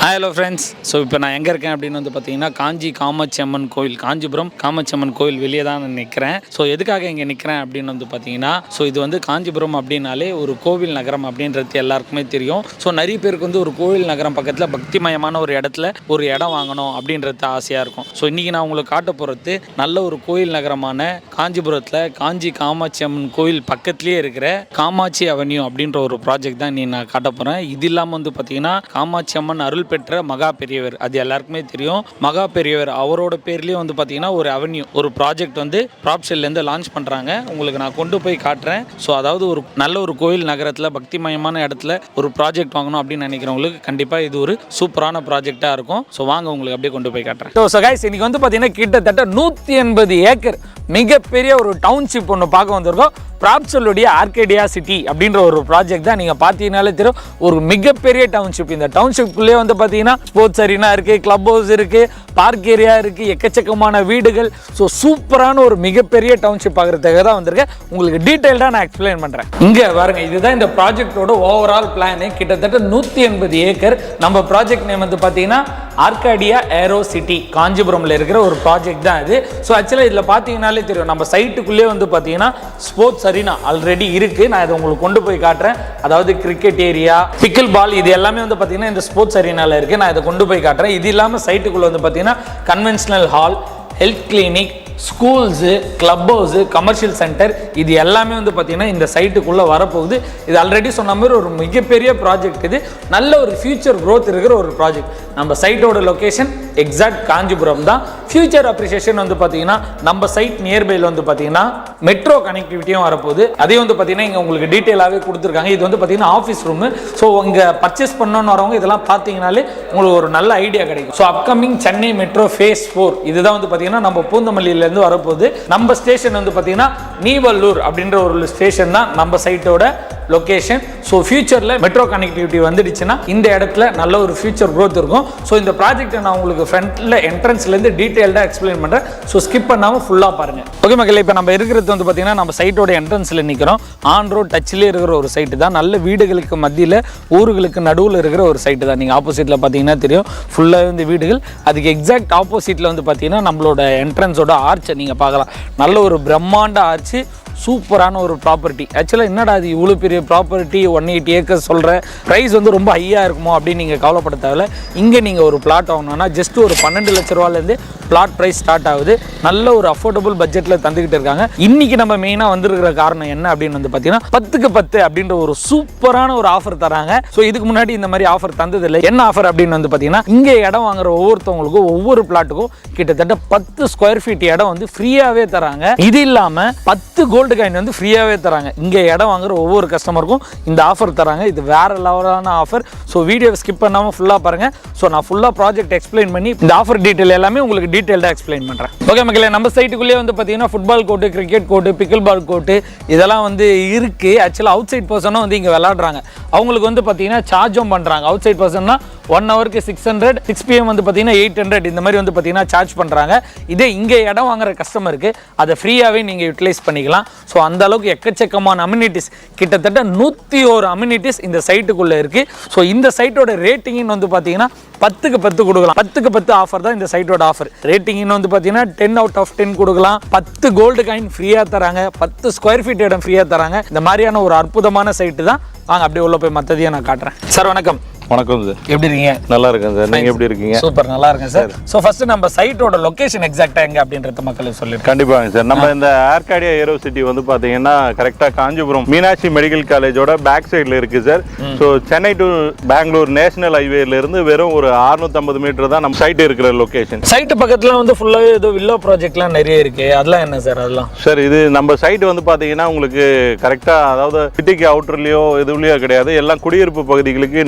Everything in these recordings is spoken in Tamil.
Hello friends. ஸோ இப்போ நான் எங்கே இருக்கேன் அப்படின்னு வந்து பார்த்தீங்கன்னா காஞ்சி காமாட்சி அம்மன் கோயில், காஞ்சிபுரம் காமாட்சி அம்மன் கோயில் வெளியே தான் நான் நிற்கிறேன். ஸோ எதுக்காக இங்கே நிற்கிறேன் அப்படின்னு வந்து பார்த்தீங்கன்னா, ஸோ இது வந்து காஞ்சிபுரம் அப்படின்னாலே ஒரு கோவில் நகரம் அப்படின்றது எல்லாருக்குமே தெரியும். ஸோ நிறைய பேருக்கு வந்து ஒரு கோவில் நகரம் பக்கத்தில் பக்திமயமான ஒரு இடத்துல ஒரு இடம் வாங்கணும் அப்படின்றது ஆசையாக இருக்கும். ஸோ இன்றைக்கி நான் உங்களுக்கு காட்ட போகிறது நல்ல ஒரு கோயில் நகரமான காஞ்சிபுரத்தில் காஞ்சி காமாட்சி அம்மன் கோயில் பக்கத்துலேயே இருக்கிற காமாட்சி அவென்யூ அப்படின்ற ஒரு ப்ராஜெக்ட் தான் நீ நான் காட்ட போகிறேன். இது இல்லாமல் வந்து பார்த்தீங்கன்னா காமாட்சி அம்மன் அருள் பெற்ற மகா பெரியவர், அது எல்லாருக்குமே தெரியும். மகா பெரியவர் அவரோட பேர்லேயே வந்து பார்த்தீங்கன்னா ஒரு அவென்யூ, ஒரு ப்ராஜெக்ட் வந்து ப்ராப்ஷெல்லேருந்து லான்ச் பண்ணுறாங்க. உங்களுக்கு நான் கொண்டு போய் காட்டுறேன். ஸோ அதாவது ஒரு நல்ல ஒரு கோயில் நகரத்தில் பக்திமயமான இடத்துல ஒரு ப்ராஜெக்ட் வாங்கணும் அப்படின்னு நினைக்கிறவங்களுக்கு கண்டிப்பாக இது ஒரு சூப்பரான ப்ராஜெக்டாக இருக்கும். ஸோ வாங்க உங்களுக்கு அப்படியே கொண்டு போய் காட்டுறேன். ஸோ கைஸ், இன்னைக்கு வந்து பார்த்தீங்கன்னா கிட்டத்தட்ட 180 ஏக்கர் மிகப்பெரிய ஒரு டவுன்ஷிப் ஒன்று பார்க்க வந்திருக்கோம். ப்ராப்ஷெல்லுடைய ஆர்கேடியா சிட்டி அப்படின்ற ஒரு ப்ராஜெக்ட் தான். நீங்கள் பார்த்தீங்கன்னாலே தெரியும், ஒரு மிகப்பெரிய டவுன்ஷிப். இந்த டவுன்ஷிப்குள்ளேயே வந்து பார்த்தீங்கன்னா ஸ்போர்ட்ஸ் அரீனா இருக்குது, கிளப் ஹவுஸ் இருக்குது, பார்க் ஏரியா இருக்குது, எக்கச்சக்கமான வீடுகள். ஸோ சூப்பரான ஒரு மிகப்பெரிய டவுன்ஷிப் ஆகிறதுக்காக தான் வந்திருக்கேன். உங்களுக்கு டீட்டெயில்டாக நான் எக்ஸ்பிளைன் பண்ணுறேன். இங்கே பாருங்க, இதுதான் இந்த ப்ராஜெக்டோட ஓவரால் பிளானு. கிட்டத்தட்ட 180 ஏக்கர். நம்ம ப்ராஜெக்ட் நேம் வந்து பார்த்தீங்கன்னா ஆர்காடியா ஏரோ சிட்டி, காஞ்சிபுரமில் இருக்கிற ஒரு ப்ராஜெக்ட் தான் இது. ஸோ ஆக்சுவலாக இதில் பார்த்தீங்கன்னாலே தெரியும், நம்ம சைட்டுக்குள்ளேயே வந்து பார்த்தீங்கன்னா ஸ்போர்ட்ஸ் அரீனா ஆல்ரெடி இருக்குது. நான் இதை உங்களுக்கு கொண்டு போய் காட்டுறேன். அதாவது கிரிக்கெட் ஏரியா, பிக்கிள் பால், இது எல்லாமே வந்து பார்த்தீங்கன்னா இந்த ஸ்போர்ட்ஸ் அரீனாவில் இருக்குது. நான் இதை கொண்டு போய் காட்டுறேன். இது இல்லாமல் சைட்டுக்குள்ளே வந்து பார்த்தீங்கன்னா conventional hall, health clinic, schools, club house, commercial centre, இது எல்லாமே வந்து பார்த்தீங்கன்னா இந்த சைட்டுக்குள்ளே வரப்போகுது. இது ஆல்ரெடி சொன்ன மாதிரி ஒரு மிகப்பெரிய ப்ராஜெக்ட். இது நல்ல ஒரு ஃபியூச்சர் க்ரோத் இருக்கிற ஒரு ப்ராஜெக்ட். நம்ம சைட்டோட லொக்கேஷன் எக்ஸாக்ட் காஞ்சிபுரம் தான். ஃபியூச்சர் அப்ரிசியேஷன் வந்து பார்த்தீங்கன்னா நம்ம சைட் நியர்பையில் வந்து பார்த்தீங்கன்னா மெட்ரோ கனெக்டிவிட்டியும் வரப்போகுது. அதையும் வந்து பார்த்தீங்கன்னா இங்கே உங்களுக்கு டீட்டெயிலாகவே கொடுத்துருக்காங்க. இது வந்து பார்த்தீங்கன்னா ஆஃபீஸ் ரூமு. ஸோ இங்கே பர்ச்சேஸ் பண்ணணும்னு வரவங்க இதெல்லாம் பார்த்தீங்கனாலே உங்களுக்கு ஒரு நல்ல ஐடியா கிடைக்கும். So upcoming Chennai metro face 4 இதுதான் வந்து பார்த்தீங்கன்னா நம்ம பூந்தமல்லியிலேருந்து வரப்போகுது. நம்ம ஸ்டேஷன் வந்து பார்த்தீங்கன்னா நீவல்லூர் அப்படின்ற ஒரு ஸ்டேஷன் தான் நம்ம சைட்டோட லொகேஷன். ஸோ ஃபியூச்சரில் மெட்ரோ கனெக்டிவிட்டி வந்துடுச்சுன்னா இந்த இடத்துல நல்ல ஒரு ஃபியூச்சர் க்ரோத் இருக்கும். ஸோ இந்த ப்ராஜெக்ட்டை நான் உங்களுக்கு ஃப்ரண்ட்டில் என்ட்ரன்ஸ்லேருந்து டீட்டெயில்டாக எக்ஸ்பிளைன் பண்ணுறேன். ஸோ ஸ்கிப் பண்ணாமல் ஃபுல்லாக பாருங்கள். ஓகே மக்களே, இப்போ நம்ம இருக்கிறது வந்து பார்த்தீங்கன்னா நம்ம சைட்டோட என்ட்ரன்ஸில் நிற்கிறோம். ஆன் ரோட் டச்சிலே இருக்கிற ஒரு சைட்டு தான். நல்ல வீடுகளுக்கு மத்தியில் ஊர்களுக்கு நடுவில் இருக்கிற ஒரு சைட்டு தான். நீங்கள் ஆப்போசிட்டில் பார்த்தீங்கன்னா தெரியும், ஃபுல்லாக வந்து வீடுகள். அதுக்கு எக்ஸாக்ட் ஆப்போசிட்டில் வந்து பார்த்தீங்கன்னா நம்மளோட என்ட்ரன்ஸோட ஆர்ச்சை நீங்கள் பார்க்கலாம். நல்ல ஒரு பிரம்மாண்ட ஆர்ச்சு, சூப்பரான ஒரு ப்ராப்பர்ட்டி. ஆக்சுவலாக என்னடா அது இவ்வளோ பெரிய ப்ராப்பர்ட்டி, 180 ஏக்கர்ஸ் சொல்கிற ப்ரைஸ் வந்து ரொம்ப ஹையாக இருக்குமோ அப்படின்னு நீங்கள் கவலைப்பட தேவையில்ல. இங்கே நீங்கள் ஒரு பிளாட் வாங்கணும்னா ஜஸ்ட் ஒரு 12 லட்ச ரூபாலேருந்து பிளாட் ப்ரைஸ் ஸ்டார்ட் ஆகுது. நல்ல ஒரு அஃபோர்டபுள் பட்ஜெட்டில் தந்துக்கிட்டு இருக்காங்க. இன்றைக்கி நம்ம மெயினாக வந்திருக்கிற காரணம் என்ன அப்படின்னு வந்து பார்த்தீங்கன்னா 10க்கு 10 அப்படின்ற ஒரு சூப்பரான ஒரு ஆஃபர் தராங்க. ஸோ இதுக்கு முன்னாடி இந்த மாதிரி ஆஃபர் தந்ததில்லை. என்ன ஆஃபர் அப்படின்னு வந்து பார்த்தீங்கன்னா, இங்கே இடம் வாங்குற ஒவ்வொருத்தவங்களுக்கும் ஒவ்வொரு பிளாட்டுக்கும் கிட்டத்தட்ட 10 ஸ்கொயர் ஃபீட் இடம் வந்து ஃப்ரீயாகவே தராங்க. இது இல்லாமல் 10 கோல்டு காயின் வந்து ஃப்ரீயாகவே தராங்க. இங்கே இடம் வாங்குற ஒவ்வொரு கஸ்டமருக்கும் இந்த ஆஃபர் தராங்க. இது வேற லெவலான ஆஃபர். ஸோ வீடியோவை ஸ்கிப் பண்ணாமல் ஃபுல்லாக பாருங்கள். ஸோ நான் ஃபுல்லாக ப்ராஜெக்ட் எக்ஸ்பிளைன் பண்ணி இந்த ஆஃபர் டீட்டெயில் எல்லாமே உங்களுக்கு டீட்டெயில்டாக எக்ஸ்பிளைன் பண்ணுறேன். ஓகே மக்களே, நம்ம சைட்டுக்குள்ளேயே வந்து பார்த்தீங்கன்னா football court, cricket court, pickleball court இதெல்லாம் வந்து இருக்குது. ஆக்சுவலாக அவுட் சைட் பர்சனும் வந்து இங்கே விளாடுறாங்க. அவங்களுக்கு வந்து பார்த்தீங்கன்னா சார்ஜும் பண்ணுறாங்க. அவுட் சைட் பர்சன்னா 1 ஹவருக்கு 600, 6 PM வந்து பார்த்தீங்கன்னா 800 இந்த மாதிரி வந்து பார்த்தீங்கன்னா சார்ஜ் பண்ணுறாங்க. இதே இங்கே இடம் வாங்குற கஸ்டமருக்கு அதை ஃப்ரீயாகவே நீங்கள் யூட்டிலைஸ் பண்ணிக்கலாம். ஸோ அந்த அளவுக்கு எக்கச்சக்கமான அம்யூனிட்டிஸ், கிட்டத்தட்ட 101 அம்யூனிட்டிஸ் இந்த சைட்டுக்குள்ளே இருக்குது. ஸோ இந்த சைட்டோட ரேட்டிங்னு வந்து பார்த்தீங்கன்னா 10க்கு 10 கொடுக்கலாம். 10க்கு 10 ஆஃபர் தான் இந்த சைட்டோட ஆஃபர். ரேட்டிங்னு வந்து பார்த்தீங்கன்னா 10 out of 10 கொடுக்கலாம். 10 கோல்டு காயின் ஃப்ரீயாக தராங்க. 10 ஸ்கொயர் ஃபீட் இடம் ஃப்ரீயாக தராங்க. இந்த மாதிரியான ஒரு அற்புதமான சைட்டு தான். வாங்க அப்படியே உள்ள போய் மற்றதையும் நான் காட்டுறேன். சார் வணக்கம். வணக்கம் சார், எப்படி இருக்கீங்க? நல்லா இருக்கேன் சார், நீங்க எப்படி இருக்கீங்க? சூப்பர், நல்லா இருக்கேன் சார். ஸோ ஃபர்ஸ்ட் நம்ம சைட்டோட லொகேஷன் எக்ஸாக்டா எங்க அப்படின்றத மக்களுக்கு சொல்லிடுங்க. கண்டிப்பாங்க சார். நம்ம இந்த ஆர்காடியா ஏரோ சிட்டி வந்து பாத்தீங்கன்னா கரெக்டா காஞ்சிபுரம் மீனாட்சி மெடிக்கல் காலேஜோட பேக் சைட்ல இருக்கு sir. So Chennai to Bangalore national ஹைவேல இருந்து வெறும் ஒரு 650 மீட்டர் தான் நம்ம சைட் இருக்கிற லொகேஷன். சைட்டு பக்கத்துல வந்து ஃபுல்லாவே ஏதோ வில்லா ப்ராஜெக்ட்லாம் நிறைய இருக்கு. அதெல்லாம் என்ன சார்? அதெல்லாம் சார் இது நம்ம சைட் வந்து பாத்தீங்கன்னா உங்களுக்கு கரெக்டா, அதாவது சிட்டிக்கு அவுட்டர்லயோ இதுலயோ கிடையாது, எல்லாம் குடியிருப்பு பகுதிகளுக்கு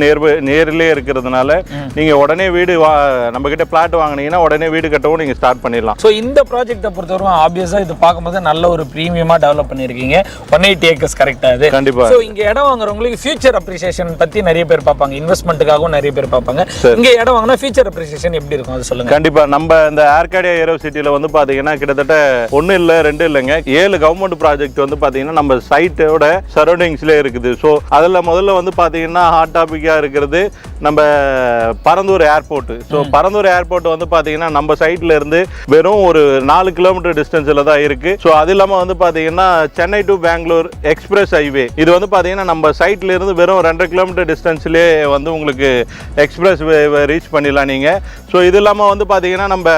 நேரிலே இருக்கிறது. நீங்க உடனே வீடு நம்ம கிட்ட பிளாட் வாங்குனீங்கன்னா உடனே வீடு கட்டவும் நீங்க ஸ்டார்ட் பண்ணிடலாம். சோ இந்த ப்ராஜெக்ட்டை பொறுத்தவரை ஆப்வியஸா இது பாக்கும்போது நல்ல ஒரு பிரீமியமா டெவலப் பண்ணிருக்கீங்க. 180 ஏக்கர்ஸ் கரெக்ட்டா இது? கண்டிப்பா. சோ இங்க இடம் வாங்குறவங்களுக்கு ஃபியூச்சர் அப்ரிசியேஷன் பத்தி நிறைய பேர் பாப்பாங்க, இன்வெஸ்ட்மென்ட்டுக்காகவும் நிறைய பேர் பாப்பாங்க. இங்க இடம் வாங்குனா ஃபியூச்சர் அப்ரிசியேஷன் எப்படி இருக்கும் அது சொல்லுங்க. கண்டிப்பா. நம்ம இந்த ஆர்காடியா ஏரோ சிட்டில வந்து பாத்தீங்கன்னா கிட்டத்தட்ட 1 இல்ல 2 இல்லைங்க 7 கவர்மெண்ட் ப்ராஜெக்ட் வந்து பாத்தீங்கன்னா நம்ம சைட்டோட சரௌண்டிங்ஸ்ல இருக்குது. சோ அதுல முதல்ல வந்து பாத்தீங்கன்னா ஹாட் டாபிக்கா இருக்கிறது வந்து நம்ம Parandur airport. So Parandur airport வந்து பார்த்தீங்கன்னா நம்ம சைட்ல இருந்து வெறும் ஒரு 4 கிலோமீட்டர் டிஸ்டன்ஸில் தான் இருக்கு. ஸோ அது இல்லாமல் வந்து பார்த்தீங்கன்னா Chennai to Bangalore express highway இது வந்து பார்த்தீங்கன்னா நம்ம சைட்ல இருந்து வெறும் 2 கிலோமீட்டர் டிஸ்டன்ஸ்லேயே வந்து உங்களுக்கு எக்ஸ்பிரஸ் ரீச் பண்ணிடலாம் நீங்கள். ஸோ இது இல்லாமல் வந்து பார்த்தீங்கன்னா நம்ம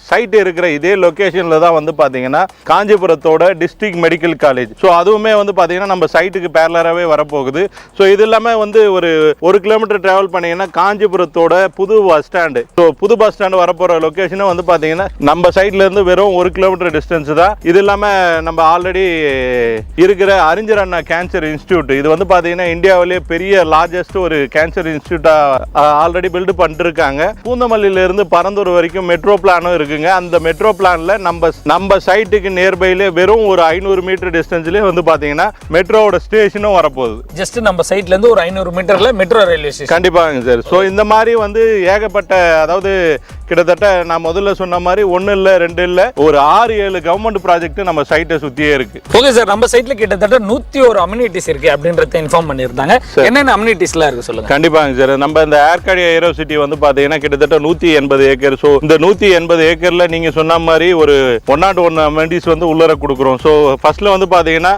சைட் இருக்கிற இதே லொக்கேஷனில் தான் வந்து பார்த்தீங்கன்னா காஞ்சிபுரத்தோட டிஸ்ட்ரிக்ட் மெடிக்கல் காலேஜ். ஸோ அதுவுமே வந்து பார்த்தீங்கன்னா நம்ம சைட்டுக்கு பேரலராகவே வரப்போகுது. ஸோ இது இல்லாமல் வந்து ஒரு கிலோமீட்டர் டிராவல் பண்ணீங்கன்னா காஞ்சிபுரத்தோட புது பஸ் ஸ்டாண்டு. ஸோ புது பஸ் ஸ்டாண்டு வரப்போகிற லொக்கேஷனும் வந்து பார்த்தீங்கன்னா நம்ம சைட்ல இருந்து வெறும் 1 கிலோமீட்டர் டிஸ்டன்ஸ் தான். இது இல்லாமல் நம்ம ஆல்ரெடி இருக்கிற அறிஞர் அண்ணா கேன்சர் இன்ஸ்டியூட் இது வந்து பார்த்தீங்கன்னா இந்தியாவிலேயே பெரிய லார்ஜஸ்ட் ஒரு கேன்சர் இன்ஸ்டியூட்டா ஆல்ரெடி பில்டு பண்ணிட்டு இருக்காங்க. பூந்தமல்லியிலிருந்து பரந்தூர் வரைக்கும் மெட்ரோ பிளானும் இருக்குங்க. அந்த மெட்ரோ பிளான்ல நம்ம சைட்டுக்கு நியர்பைலே வெறும் ஒரு 500 மீட்டர் டிஸ்டன்ஸ்லேயே வந்து பார்த்தீங்கன்னா மெட்ரோவோட ஸ்டேஷனும் வரப்போகுது. ஜஸ்ட் நம்ம சைட்ல இருந்து ஒரு 500 மீட்டர்ல மெட்ரோ ரயில்வே ஸ்டேஷன். கண்டிப்பாங்க சார். ஸோ இந்த மாதிரி வந்து ஏகப்பட்ட அதாவது கிட்டத்தட்ட நான் முதல்ல சொன்ன மாதிரி 1 இல்லை 2 இல்லை ஒரு 6-7 கவர்மெண்ட் ப்ராஜெக்ட் நம்ம சைட்டை சுற்றியே இருக்கு. ஓகே சார், நம்ம சைட்ல கிட்டத்தட்ட 101 அம்யூனிட்டிஸ் இருக்கு அப்படின்றத இன்ஃபார்ம் பண்ணியிருந்தாங்க. என்னென்ன அம்யூனிட்டிஸ்லாம் இருக்கு சொல்லுங்க. கண்டிப்பாங்க சார். நம்ம இந்த ஏர்கார்டியா ஏரோ சிட்டி வந்து பார்த்தீங்கன்னா கிட்டத்தட்ட 180 ஏக்கர். ஸோ இந்த 180 ஏக்கர்ல நீங்க சொன்ன மாதிரி ஒரு 101 அம்யூனிட்டிஸ் வந்து உள்ளர கொடுக்குறோம். ஸோ ஃபர்ஸ்ட்ல வந்து பார்த்தீங்கன்னா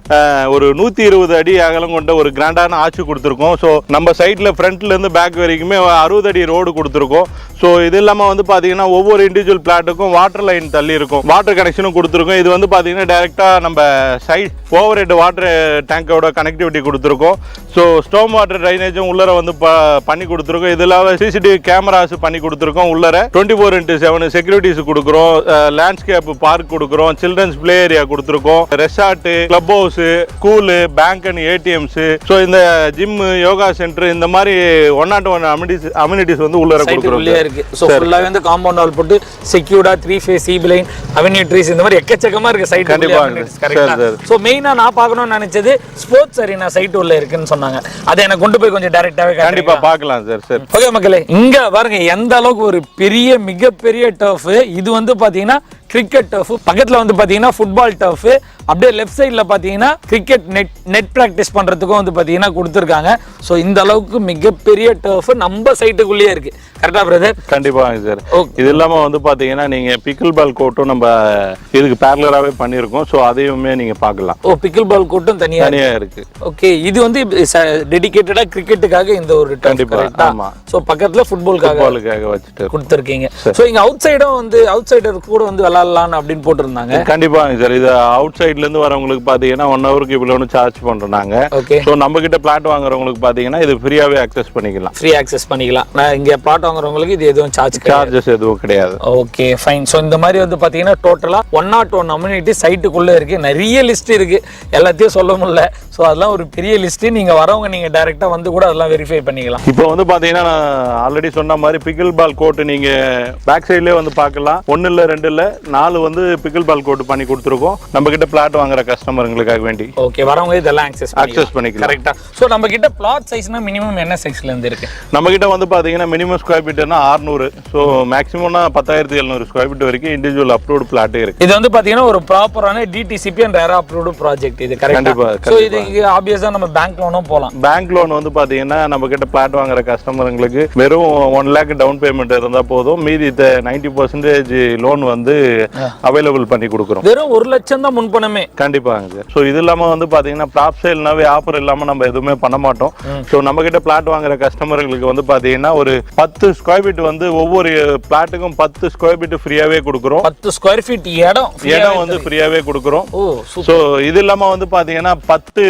ஒரு 120 அடி அகலம் கொண்ட ஒரு கிராண்டான ஆட்சி கொடுத்துருக்கோம். ஸோ நம்ம சைட்ல ஃப்ரண்ட்ல இருந்து பேக் வரைக்குமே 60 அடி ரோடு கொடுத்துருக்கோம். ஸோ இது இல்லாமல் வந்து பார்த்தீங்கன்னா ஒவ்வொரு இண்டிவிஜுவல் பிளாட்டுக்கும் வாட்டர் லைன் தள்ளி இருக்கும், வாட்டர் கனெக்ஷனும் கொடுத்துருக்கோம். இது வந்து பார்த்தீங்கன்னா டைரெக்டாக நம்ம சைட் ஓவர் ஹெட் வாட்டர் டேங்கோட கனெக்டிவிட்டி கொடுத்துருக்கோம். ஸோ ஸ்டோம் வாட்டர் ட்ரைனேஜும் உள்ளர வந்து பண்ணி கொடுத்துருக்கோம். இது இல்லாமல் சிசிடிவி கேமராஸ் பண்ணி கொடுத்துருக்கோம். உள்ளர 24x7 செக்யூரிட்டிஸ் கொடுக்குறோம், லேண்ட்ஸ்கேப் பார்க் கொடுக்குறோம், சில்ட்ரன்ஸ் பிளே ஏரியா கொடுத்துருக்கோம், resort, club house, school, bank and ATMs, so இந்த ஜிம், யோகா சென்டர், இந்த மாதிரி 101 அம்யூனிட்டிஸ் வந்து உள்ளர கொடுக்குறோம். சோ ஃபுல்லா வந்து காம்பவுண்ட் வால் போட்டு செக்யூர்டா 3 ஃபேஸ் சீப் லைன் அவென்யூ ட்ரீஸ் இந்த மாதிரி எக்கச்சக்கமா இருக்கு சைட். கண்டிப்பா. சோ மெயினா நான் பார்க்கணும்னு நினைச்சது ஸ்போர்ட்ஸ் அரீனா சைட் உள்ள இருக்குன்னு சொன்னாங்க. அதை எனக்கு கொண்டு போய் கொஞ்சம் டைரக்டாவே கண்டிப்பா பார்க்கலாம் சார். சார் ஓகே மக்களே, இங்க பாருங்க எந்த அளவுக்கு ஒரு மிகப்பெரிய டர்ஃப். இது வந்து பாத்தீங்கன்னா கிரிக்கெட் டர்ஃப், பக்கத்துல வந்து பாத்தீங்கன்னா ஃபுட்பால் டர்ஃப், அப்படியே லெஃப்ட் சைட்ல பாத்தீங்கன்னா கிரிக்கெட் நெட் பிராக்டிஸ் பண்றதுக்கும் வந்து பாத்தீங்கன்னா கொடுத்துருக்காங்க. ஸோ இந்த அளவுக்கு மிகப்பெரிய டர்ஃப் நம்ம சைட்டுக்குள்ளேயே இருக்கு. கரெக்டா பிரதர்? கண்டிப்பாங்க சார். இது இல்லாம வந்து பாத்தீங்கன்னா நீங்க பிக்கிள் பால் கோர்ட்டும் நம்ம இதுக்கு பேரலராகவே பண்ணியிருக்கோம். ஸோ அதையுமே நீங்க பார்க்கலாம். ஓ, பிக்கிள் பால் கோர்ட்டும் தனியா இருக்கு. ஓகே, இது வந்து டெடிகேட்டடா கிரிக்கெட்டுக்காக இந்த ஒரு கண்டிப்பா. ஆமா. ஸோ பக்கத்துல ஃபுட்பாலுக்காக வச்சுட்டு கொடுத்துருக்கீங்க. ஸோ இங்க அவுட் சைடும் வந்து அவுட் சைடர் கூட வந்து விளையாடலாம் அப்படின்னு போட்டிருந்தாங்க. கண்டிப்பாங்க சார். இது அவுட் சைட்ல இருந்து வரவங்களுக்கு பாத்தீங்கன்னா 1 ஹவருக்கு இவ்வளவு சார்ஜ் பண்றாங்க. சோ நம்ம கிட்ட பிளாட் வாங்குறவங்களுக்கு பாத்தீங்கன்னா இது ஃப்ரீயாவே அக்சஸ் பண்ணிக்கலாம். ஃப்ரீ அக்சஸ் பண்ணிக்கலாம். நான் இங்க பிளாட் வாங்குறவங்களுக்கு இது எதுவும் சார்ஜஸ் எதுவும் கிடையாது. Okay fine. சோ இந்த மாதிரி வந்து பாத்தீங்கன்னா டோட்டலா 101 அம்யூனிட்டி சைட்டுக்குள்ள இருக்கு. நிறைய லிஸ்ட் இருக்கு, எல்லாத்தையும் சொல்ல முடியல. சோ அதெல்லாம் ஒரு பெரிய லிஸ்ட். நீங்க வரவங்க நீங்க டைரக்டா வந்து கூட அதெல்லாம் வெரிஃபை பண்ணிக்கலாம். இப்போ வந்து பாத்தீங்கன்னா நான் ஆல்ரெடி சொன்ன மாதிரி பிக்கிள் பால் கோர்ட் நீங்க பேக் சைட்லயே வந்து பார்க்கலாம். 1 இல்ல 2 இல்ல 4 வந்து பிக்கிள் பால் கோர்ட் பண்ணி கொடுத்துருக்கோம் நம்ம கிட்ட பிளாட் வாங்குற கஸ்டமர்களுக்காக வேண்டி. ஓகே, வரவங்க இதெல்லாம் அக்சஸ் பண்ணிக்கலாம். கரெக்ட்டா. சோ நம்ம கிட்ட பிளாட் சைஸ்னா மினிமம் என்ன சைஸ்ல இருந்து இருக்கு? நம்ம கிட்ட வந்து பாத்தீங்கன்னா மினிமம் ஸ்கொயர் ஃபீட்னா 600. சோ மேக்ஸிமம்னா 10700 ஸ்கொயர் ஃபீட் வரைக்கும் இண்டிவிஜுவல் அப்ரூவ்ட் பிளாட் இருக்கு. இது வந்து பாத்தீங்கன்னா ஒரு ப்ராப்பரான DTCP and RERA approved project இது. கரெக்ட்டா. சோ இது ஆப்வியஸா நம்ம பேங்க் லோனும் போலாம். பேங்க் லோன் வந்து பாத்தீங்கன்னா நம்ம கிட்ட பிளாட் வாங்குற கஸ்டமர்களுக்கு வெறும் 1 lakh டவுன் பேமெண்ட் இருந்தா போதும், மீதி 90% லோன் வந்து அவைலபிள் பண்ணி கொடுக்குறோம். வெறும் 1 லட்சம் தான் முன்பணமே. கண்டிப்பாங்க சார். ஸோ இது இல்லாமல் வந்து பார்த்தீங்கன்னா ப்ராப் சேல்னாவே ஆஃபர் இல்லாமல் நம்ம எதுவுமே பண்ண மாட்டோம். ஸோ நம்ம கிட்ட பிளாட் வாங்குற கஸ்டமர்களுக்கு வந்து பார்த்தீங்கன்னா ஒரு 10 ஸ்கொயர் ஃபீட் வந்து ஒவ்வொரு பிளாட்டுக்கும் 10 ஸ்கொயர் ஃபீட் ஃப்ரீயாவே கொடுக்குறோம். 10 ஸ்கொயர் ஃபீட் இடம் வந்து ஃப்ரீயாவே கொடுக்குறோம். ஸோ இது இல்லாமல் வந்து பார்த்தீங்கன்னா 10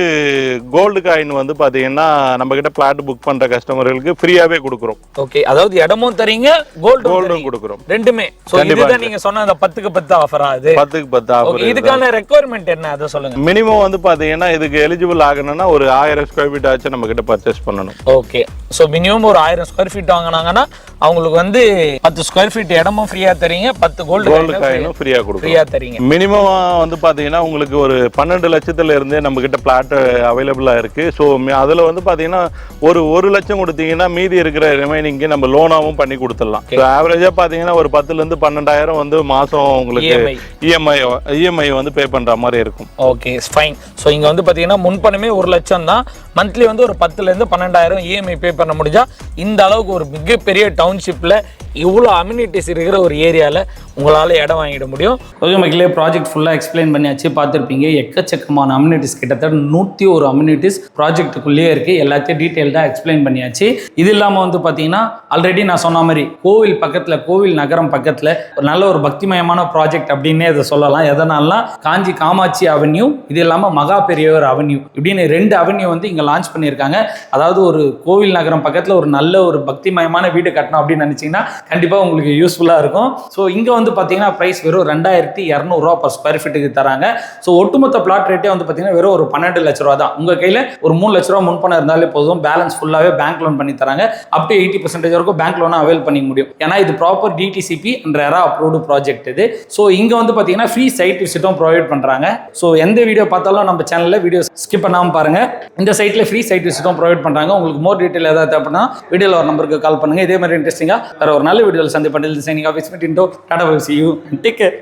கோல்டு காயின் வந்து பார்த்தீங்கன்னா நம்ம கிட்ட பிளாட் புக் பண்ற கஸ்டமர்களுக்கு ஃப்ரீயாவே கொடுக்குறோம். ஓகே, அதாவது இடமும் தரீங்க, கோல்டும் கொடுக்குறோம், ரெண்டுமே. ஸோ இதுதான் நீங்க சொன்ன அந்த 10க்கு 10 ஆஃபரா? அது 10க்கு 10 ஆஃபர். இதுக்கான ரெக்வயர்மெண்ட் என்ன அதை சொல்லுங்க. மினிமம் வந்து பாத்தீங்கன்னா இதுக்கு எலிஜிபிள் ஆகணும்னா ஒரு 1000 ஸ்கொயர் ஃபீட் ஆச்சு நம்ம கிட்ட பர்ச்சேஸ் பண்ணணும். ஓகே, சோ மினிமம் ஒரு 1000 ஸ்கொயர் ஃபீட் வாங்குனாங்கன்னா அவங்களுக்கு வந்து 10 ஸ்கொயர் ஃபீட் இடமும் ஃப்ரீயா தரீங்க, 10 கோல்டு காயினும் ஃப்ரீயா தரீங்க. மினிமம் வந்து பாத்தீங்கன்னா உங்களுக்கு ஒரு 12 லட்சத்துல இருந்தே நம்ம கிட்ட பிளாட் அவைலபிளா இருக்கு. ஸோ அதுல வந்து பாத்தீங்கன்னா ஒரு 1 லட்சம் கொடுத்தீங்கன்னா மீதி இருக்கிற ரிமைனிங்க்கு நம்ம லோனாவும் பண்ணி கொடுத்துடலாம். ஆவரேஜா பாத்தீங்கன்னா ஒரு 10ல இருந்து 12,000 வந்து மாசம் உங்களுக்கு இஎம்ஐ வந்து பே பண்ணுற மாதிரி இருக்கும். Okay fine. ஸோ இங்கே வந்து பார்த்தீங்கன்னா முன்பணமே 1 லட்சம் தான். மந்த்லி வந்து ஒரு 10,000 to 12,000 இஎம்ஐ பே பண்ண முடிஞ்சா இந்த அளவுக்கு ஒரு மிகப்பெரிய டவுன்ஷிப்பில் இவ்வளோ அம்யூனிட்டிஸ் இருக்கிற ஒரு ஏரியாவில் உங்களால் இடம் வாங்கிட முடியும். ஓகே மக்களே, ப்ராஜெக்ட் ஃபுல்லாக எக்ஸ்பிளைன் பண்ணியாச்சு, பார்த்துருப்பீங்க. எக்கச்சக்கமான அம்யூனிட்டிஸ், கிட்டத்தட்ட 101 அம்யூனிட்டிஸ் ப்ராஜெக்ட்டுக்குள்ளேயே இருக்குது. எல்லாத்தையும் டீட்டெயில்டாக எக்ஸ்பிளைன் பண்ணியாச்சு. இது இல்லாமல் வந்து பார்த்தீங்கன்னா ஆல்ரெடி நான் சொன்ன மாதிரி கோவில் பக்கத்தில், கோவில் நகரம் பக்கத்தில் ஒரு நல்ல ஒரு பக்திமயமான ப்ராஜெக்ட் அப்படின்னே இதை சொல்லலாம். எதனால்னா காஞ்சி காமாட்சி அவென்யூ, இது இல்லாமல் மகா பெரியவர் அவென்யூ, இப்படின்னு 2 அவென்யூ வந்து இங்கே லான்ச் பண்ணியிருக்காங்க. அதாவது ஒரு கோவில் நகரம் பக்கத்தில் ஒரு நல்ல ஒரு பக்திமயமான வீடு கட்டணும் அப்படின்னு நினச்சிங்கன்னா கண்டிப்பாக உங்களுக்கு யூஸ்ஃபுல்லாக இருக்கும். ஸோ இங்கே வந்து பார்த்தீங்கன்னா ப்ரைஸ் வெறும் 2200 per square feet தராங்க. ஸோ ஒட்டுமொத்த பிளாட் ரேட்டே வந்து பார்த்தீங்கன்னா வெறும் ஒரு 12 லட்ச ரூபா தான். உங்கள் கையில் ஒரு 3 லட்ச ரூபா முன்பணம் இருந்தாலே போதும், பேலன்ஸ் ஃபுல்லாகவே பேங்க் லோன் பண்ணி தராங்க. அப் டு 80% வரைக்கும் பேங்க் லோனை அவைல் பண்ணிக்க முடியும். ஏன்னா இது proper DTCP and RERA approved project இது. ஸோ இங்கே வந்து பார்த்தீங்கன்னா ஃப்ரீ சைட் விசிட்டும் ப்ரொவைட் பண்ணுறாங்க. ஸோ எந்த வீடியோ பார்த்தாலும் நம்ம சேனலில் வீடியோ ஸ்கிப் பண்ணாமல் பாருங்கள். இந்த சைட்டில் ஃப்ரீ சைட் விசிட்டும் ப்ரொவைட் பண்ணுறாங்க. உங்களுக்கு மோர் டீட்டெயில் ஏதாவது தேவைன்னா வீடியோவில் ஒரு நம்பருக்கு கால் பண்ணுங்கள். இதே மாதிரி இன்ட்ரெஸ்டிங்காக வேறு ஒரு நல்ல வீடியோவில் சந்திப்பேன். சைனிங் ஆஃப் இட்ஸ் மீட் இன்டோ tata bye, see you and take care.